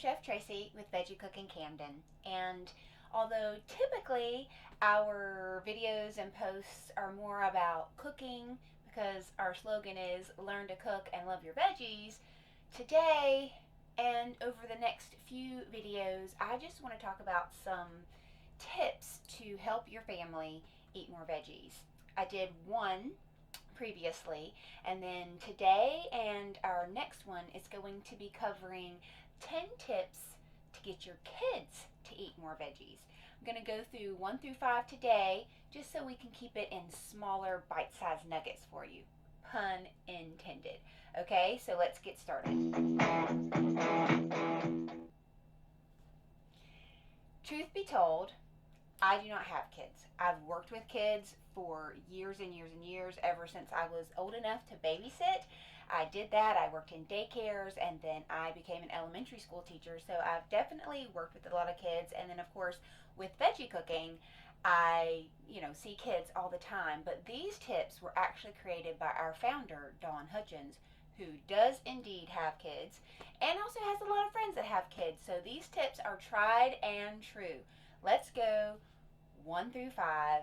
Chef Tracy with VegeCooking Camden, and although typically our videos and posts are more about cooking because our slogan is learn to cook and love your veggies, today and over the next few videos I just want to talk about some tips to help your family eat more veggies. I did one previously, and then today and our next one is going to be covering 10 tips to get your kids to eat more veggies. I'm going to go through 1 through 5 today just so we can keep it in smaller bite-sized nuggets for you. Pun intended. Okay, so let's get started. Truth be told, I do not have kids. I've worked with kids for years and years and years, ever since I was old enough to babysit. I did that. I worked in daycares, and then I became an elementary school teacher. So I've definitely worked with a lot of kids. And then, of course, with veggie cooking, I, see kids all the time. But these tips were actually created by our founder, Dawn Hutchins, who does indeed have kids and also has a lot of friends that have kids. So these tips are tried and true. Let's go 1 through 5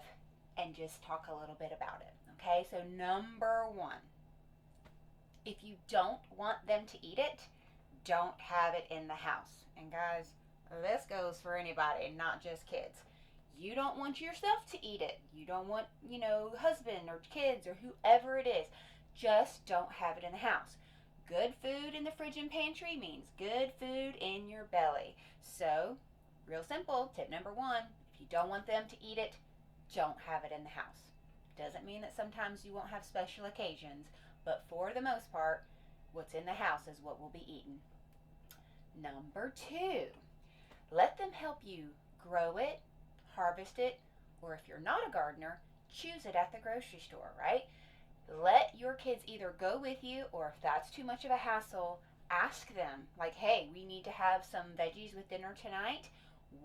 and just talk a little bit about it. Okay, so number 1, if you don't want them to eat it, don't have it in the house. And guys, this goes for anybody, not just kids. You don't want yourself to eat it. You don't want, husband or kids or whoever it is. Just don't have it in the house. Good food in the fridge and pantry means good food in your belly. So, real simple, tip number 1, if you don't want them to eat it, don't have it in the house. Doesn't mean that sometimes you won't have special occasions, but for the most part, what's in the house is what will be eaten. Number 2, let them help you grow it, harvest it, or if you're not a gardener, choose it at the grocery store, right? Let your kids either go with you, or if that's too much of a hassle, ask them, like, hey, we need to have some veggies with dinner tonight.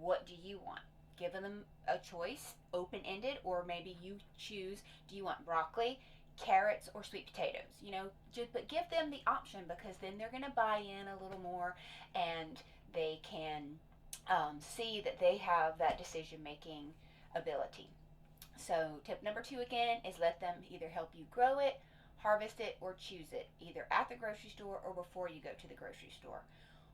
What do you want? Give them a choice, open-ended, or maybe you choose, do you want broccoli, carrots, or sweet potatoes? But give them the option, because then they're going to buy in a little more, and they can see that they have that decision-making ability. So tip number 2 again is let them either help you grow it, harvest it, or choose it, either at the grocery store or before you go to the grocery store.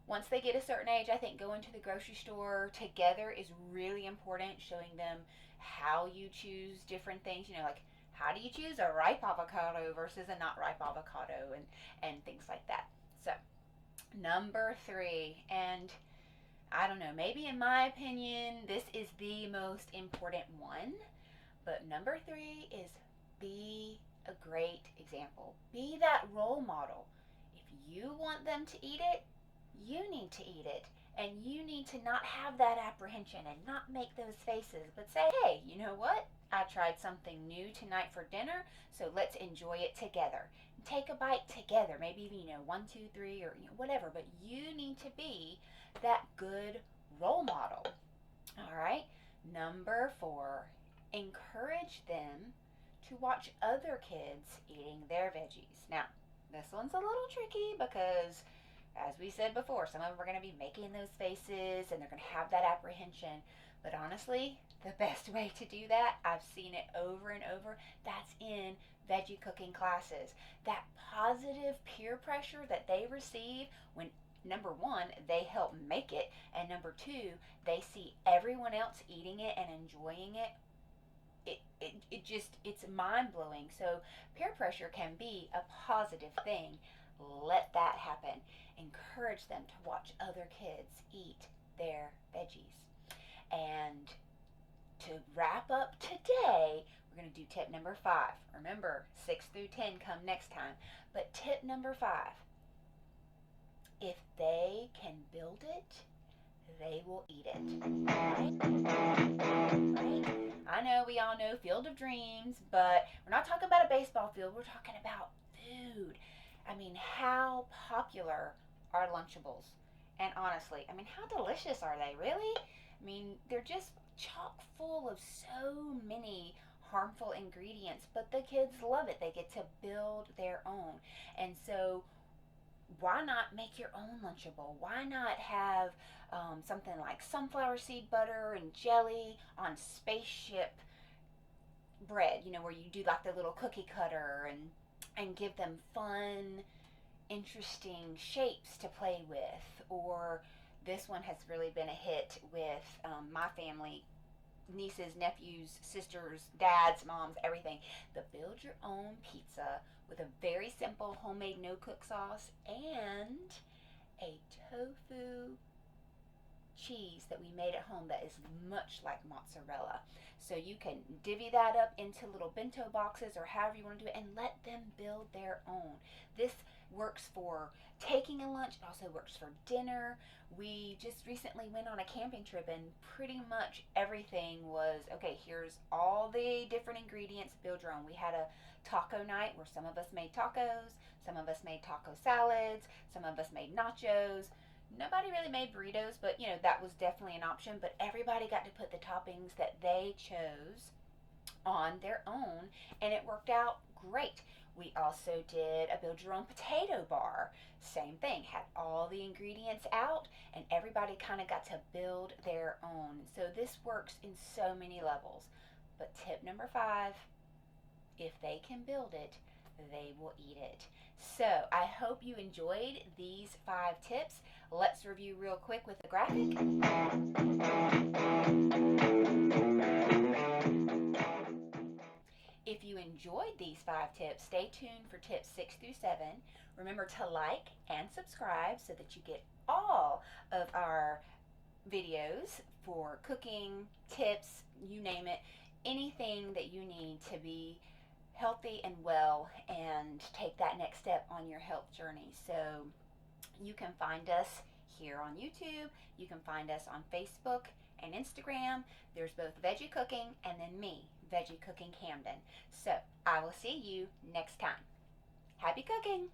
Once they get a certain age, I think going to the grocery store together is really important, showing them how you choose different things, like how do you choose a ripe avocado versus a not ripe avocado, and things like that. So number 3, and I don't know, maybe in my opinion, this is the most important one. But number 3 is be a great example. Be that role model. If you want them to eat it, you need to eat it. And you need to not have that apprehension and not make those faces, but say, hey, you know what? I tried something new tonight for dinner, so let's enjoy it together. Take a bite together, maybe, 1, 2, 3, or whatever, but you need to be that good role model. All right, number 4, encourage them to watch other kids eating their veggies. Now, this one's a little tricky because, as we said before, some of them are going to be making those faces and they're going to have that apprehension. But honestly, the best way to do that, I've seen it over and over, that's in veggie cooking classes. That positive peer pressure that they receive when, number 1, they help make it, and number 2, they see everyone else eating it and enjoying it. It's mind-blowing. So peer pressure can be a positive thing. Let that happen. Encourage them to watch other kids eat their veggies. And to wrap up today, we're going to do tip number 5. Remember, 6 through 10 come next time. But tip number 5, if they can build it, they will eat it. Right? Right? I know we all know Field of Dreams, but we're not talking about a baseball field. We're talking about food. I mean, how popular are Lunchables? And honestly, how delicious are they, really? They're just chock full of so many harmful ingredients, but the kids love it. They get to build their own. And so why not make your own Lunchable? Why not have something like sunflower seed butter and jelly on spaceship bread, where you do like the little cookie cutter and give them fun, interesting shapes to play with. Or this one has really been a hit with my family, nieces, nephews, sisters, dads, moms, everything. The build your own pizza with a very simple homemade no cook sauce and a tofu cheese that we made at home that is much like mozzarella. So you can divvy that up into little bento boxes or however you want to do it and let them build their own. This works for taking a lunch, it also works for dinner. We just recently went on a camping trip and pretty much everything was okay, here's all the different ingredients, build your own. We had a taco night where some of us made tacos, some of us made taco salads, some of us made nachos. Nobody really made burritos, but that was definitely an option. But everybody got to put the toppings that they chose on their own, and it worked out great. We also did a build your own potato bar. Same thing, had all the ingredients out, and everybody kind of got to build their own. So this works in so many levels. But tip number 5, if they can build it, they will eat it. So I hope you enjoyed these 5 tips. Let's review real quick with the graphic. If you enjoyed these 5 tips, stay tuned for tips 6 through 7. Remember to like and subscribe so that you get all of our videos for cooking, tips, you name it, anything that you need to be healthy and well and take that next step on your health journey. So you can find us here on YouTube. You can find us on Facebook and Instagram. There's both Veggie Cooking and then me, VegeCooking Camden. So I will see you next time. Happy cooking!